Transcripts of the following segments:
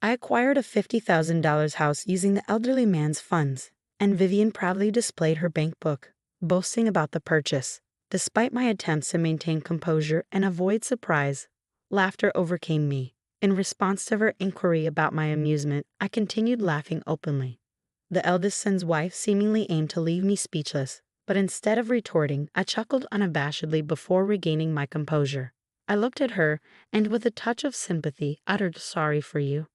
I acquired a $50,000 house using the elderly man's funds, and Vivian proudly displayed her bank book, boasting about the purchase. Despite my attempts to maintain composure and avoid surprise, laughter overcame me. In response to her inquiry about my amusement, I continued laughing openly. The eldest son's wife seemingly aimed to leave me speechless, but instead of retorting, I chuckled unabashedly before regaining my composure. I looked at her, and with a touch of sympathy, uttered, "Sorry for you.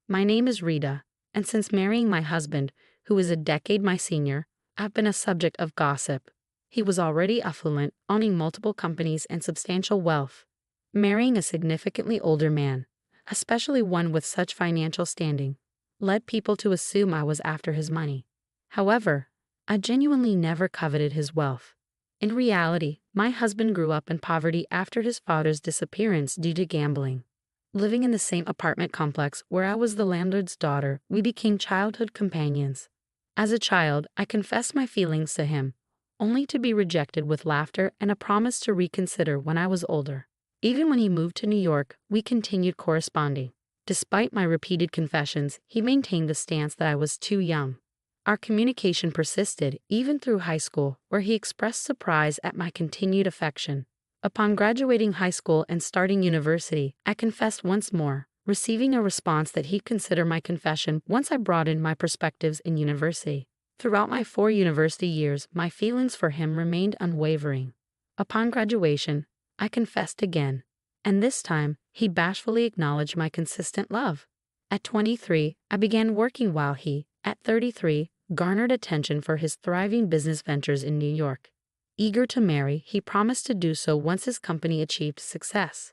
My name is Rita, and since marrying my husband, who is a decade my senior, I've been a subject of gossip. He was already affluent, owning multiple companies and substantial wealth. Marrying a significantly older man, especially one with such financial standing, led people to assume I was after his money. However, I genuinely never coveted his wealth. In reality, my husband grew up in poverty after his father's disappearance due to gambling. Living in the same apartment complex where I was the landlord's daughter, we became childhood companions. As a child, I confessed my feelings to him, only to be rejected with laughter and a promise to reconsider when I was older. Even when he moved to New York, we continued corresponding. Despite my repeated confessions, he maintained the stance that I was too young. Our communication persisted even through high school, where he expressed surprise at my continued affection. Upon graduating high school and starting university, I confessed once more, receiving a response that he'd consider my confession once I broadened my perspectives in university. Throughout my 4 university years, my feelings for him remained unwavering. Upon graduation, I confessed again, and this time, he bashfully acknowledged my consistent love. At 23, I began working while he, at 33, garnered attention for his thriving business ventures in New York. Eager to marry, he promised to do so once his company achieved success.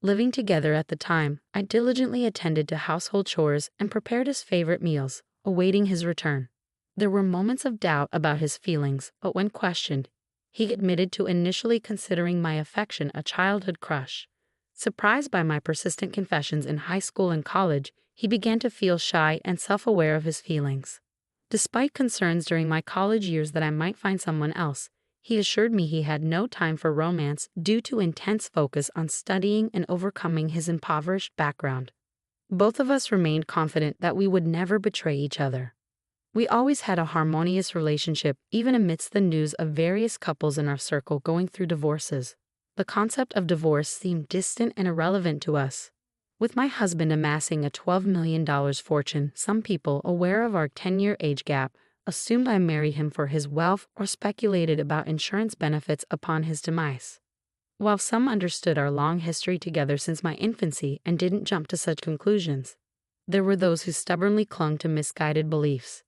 Living together at the time, I diligently attended to household chores and prepared his favorite meals, awaiting his return. There were moments of doubt about his feelings, but when questioned, he admitted to initially considering my affection a childhood crush. Surprised by my persistent confessions in high school and college, he began to feel shy and self-aware of his feelings. Despite concerns during my college years that I might find someone else, he assured me he had no time for romance due to intense focus on studying and overcoming his impoverished background. Both of us remained confident that we would never betray each other. We always had a harmonious relationship, even amidst the news of various couples in our circle going through divorces. The concept of divorce seemed distant and irrelevant to us. With my husband amassing a $12 million fortune, some people, aware of our 10-year age gap, assumed I married him for his wealth or speculated about insurance benefits upon his demise. While some understood our long history together since my infancy and didn't jump to such conclusions, there were those who stubbornly clung to misguided beliefs.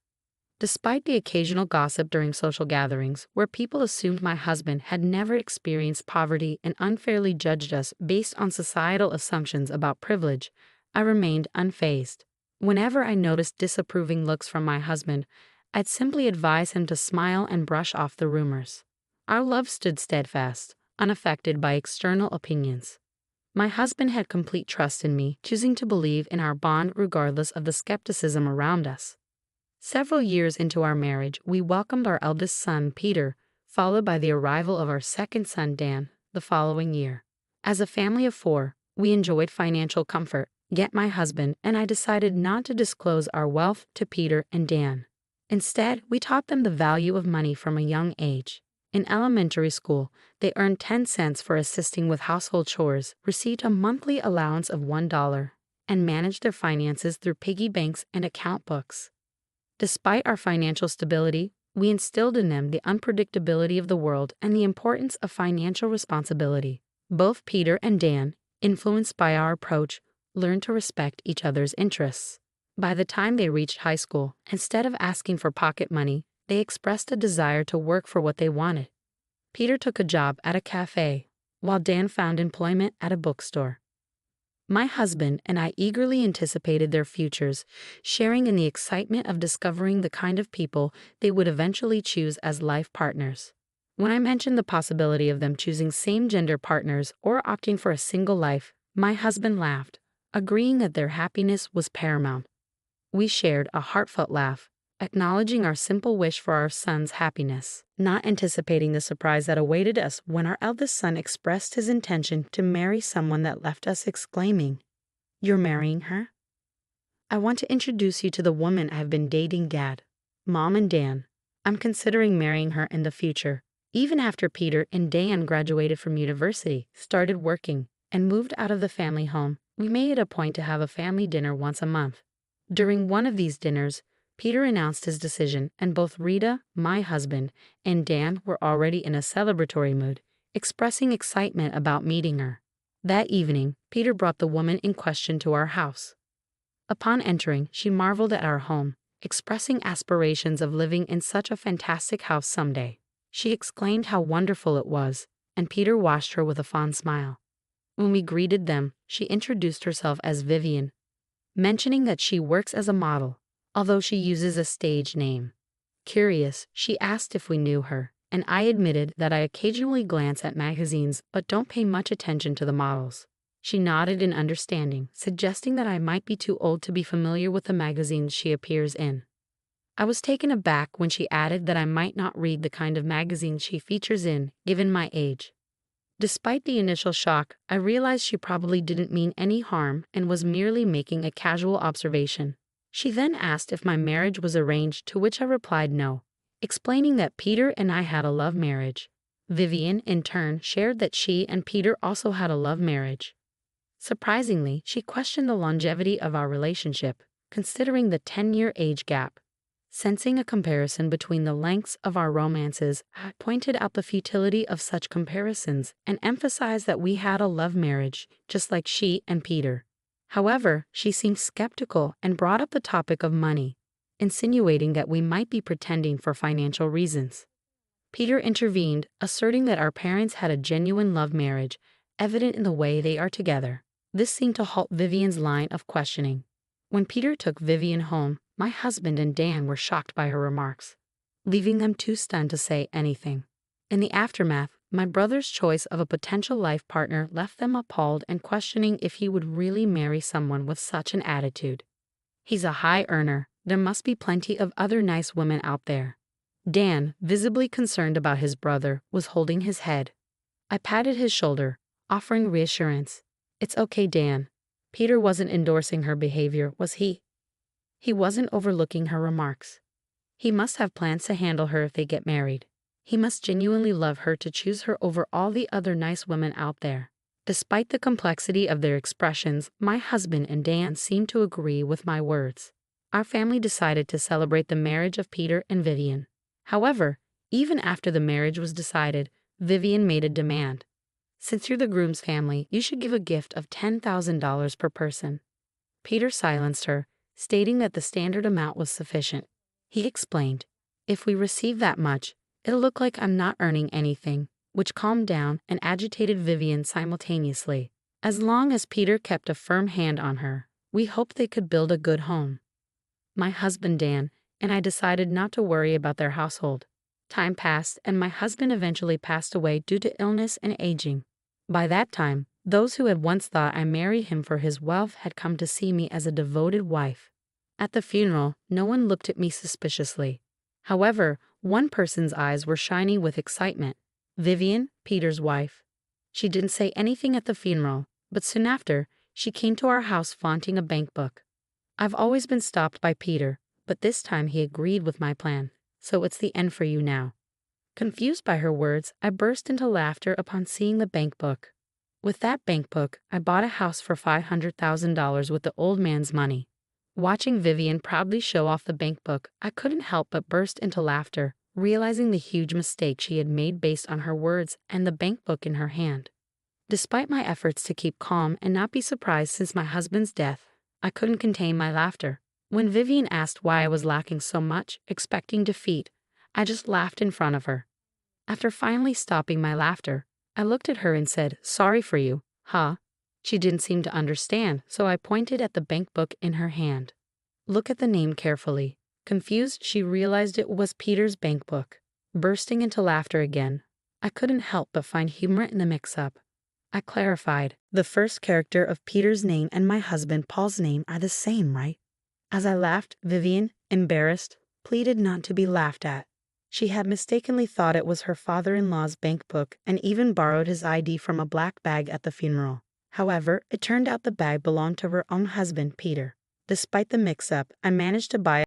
Despite the occasional gossip during social gatherings, where people assumed my husband had never experienced poverty and unfairly judged us based on societal assumptions about privilege, I remained unfazed. Whenever I noticed disapproving looks from my husband, I'd simply advise him to smile and brush off the rumors. Our love stood steadfast, unaffected by external opinions. My husband had complete trust in me, choosing to believe in our bond regardless of the skepticism around us. Several years into our marriage, we welcomed our eldest son, Peter, followed by the arrival of our second son, Dan, the following year. As a family of 4, we enjoyed financial comfort, yet my husband and I decided not to disclose our wealth to Peter and Dan. Instead, we taught them the value of money from a young age. In elementary school, they earned 10 cents for assisting with household chores, received a monthly allowance of $1, and managed their finances through piggy banks and account books. Despite our financial stability, we instilled in them the unpredictability of the world and the importance of financial responsibility. Both Peter and Dan, influenced by our approach, learned to respect each other's interests. By the time they reached high school, instead of asking for pocket money, they expressed a desire to work for what they wanted. Peter took a job at a cafe, while Dan found employment at a bookstore. My husband and I eagerly anticipated their futures, sharing in the excitement of discovering the kind of people they would eventually choose as life partners. When I mentioned the possibility of them choosing same-gender partners or opting for a single life, my husband laughed, agreeing that their happiness was paramount. We shared a heartfelt laugh, acknowledging our simple wish for our son's happiness, not anticipating the surprise that awaited us when our eldest son expressed his intention to marry someone that left us exclaiming, "You're marrying her?" I want to introduce you to the woman I have been dating, Dad, Mom, and Dan. I'm considering marrying her in the future. Even after Peter and Dan graduated from university, started working, and moved out of the family home, we made it a point to have a family dinner once a month. During one of these dinners, Peter announced his decision, and both Rita, my husband, and Dan were already in a celebratory mood, expressing excitement about meeting her. That evening, Peter brought the woman in question to our house. Upon entering, she marveled at our home, expressing aspirations of living in such a fantastic house someday. She exclaimed how wonderful it was, and Peter watched her with a fond smile. When we greeted them, she introduced herself as Vivian, mentioning that she works as a model, although she uses a stage name. Curious, she asked if we knew her, and I admitted that I occasionally glance at magazines but don't pay much attention to the models. She nodded in understanding, suggesting that I might be too old to be familiar with the magazines she appears in. I was taken aback when she added that I might not read the kind of magazines she features in, given my age. Despite the initial shock, I realized she probably didn't mean any harm and was merely making a casual observation. She then asked if my marriage was arranged, to which I replied no, explaining that Peter and I had a love marriage. Vivian, in turn, shared that she and Peter also had a love marriage. Surprisingly, she questioned the longevity of our relationship, considering the 10-year age gap. Sensing a comparison between the lengths of our romances, I pointed out the futility of such comparisons and emphasized that we had a love marriage, just like she and Peter. However, she seemed skeptical and brought up the topic of money, insinuating that we might be pretending for financial reasons. Peter intervened, asserting that our parents had a genuine love marriage, evident in the way they are together. This seemed to halt Vivian's line of questioning. When Peter took Vivian home, my husband and Dan were shocked by her remarks, leaving them too stunned to say anything. In the aftermath, my brother's choice of a potential life partner left them appalled and questioning if he would really marry someone with such an attitude. He's a high earner. There must be plenty of other nice women out there. Dan, visibly concerned about his brother, was holding his head. I patted his shoulder, offering reassurance. It's okay, Dan. Peter wasn't endorsing her behavior, was he? He wasn't overlooking her remarks. He must have plans to handle her if they get married. He must genuinely love her to choose her over all the other nice women out there. Despite the complexity of their expressions, my husband and Dan seemed to agree with my words. Our family decided to celebrate the marriage of Peter and Vivian. However, even after the marriage was decided, Vivian made a demand. Since you're the groom's family, you should give a gift of $10,000 per person. Peter silenced her, stating that the standard amount was sufficient. He explained, if we receive that much, it'll look like I'm not earning anything, which calmed down and agitated Vivian simultaneously. As long as Peter kept a firm hand on her, we hoped they could build a good home. My husband Dan and I decided not to worry about their household. Time passed and my husband eventually passed away due to illness and aging. By that time, those who had once thought I married him for his wealth had come to see me as a devoted wife. At the funeral, no one looked at me suspiciously. However, one person's eyes were shining with excitement. Vivian, Peter's wife. She didn't say anything at the funeral, but soon after, she came to our house flaunting a bank book. I've always been stopped by Peter, but this time he agreed with my plan, so it's the end for you now. Confused by her words, I burst into laughter upon seeing the bank book. With that bank book, I bought a house for $500,000 with the old man's money. Watching Vivian proudly show off the bank book, I couldn't help but burst into laughter, realizing the huge mistake she had made based on her words and the bank book in her hand. Despite my efforts to keep calm and not be surprised since my husband's death, I couldn't contain my laughter. When Vivian asked why I was lacking so much, expecting defeat, I just laughed in front of her. After finally stopping my laughter, I looked at her and said, "Sorry for you, huh?" She didn't seem to understand, so I pointed at the bank book in her hand. Look at the name carefully. Confused, she realized it was Peter's bank book. Bursting into laughter again, I couldn't help but find humor in the mix-up. I clarified, the first character of Peter's name and my husband Paul's name are the same, right? As I laughed, Vivian, embarrassed, pleaded not to be laughed at. She had mistakenly thought it was her father-in-law's bank book and even borrowed his ID from a black bag at the funeral. However, it turned out the bag belonged to her own husband, Peter. Despite the mix-up, I managed to buy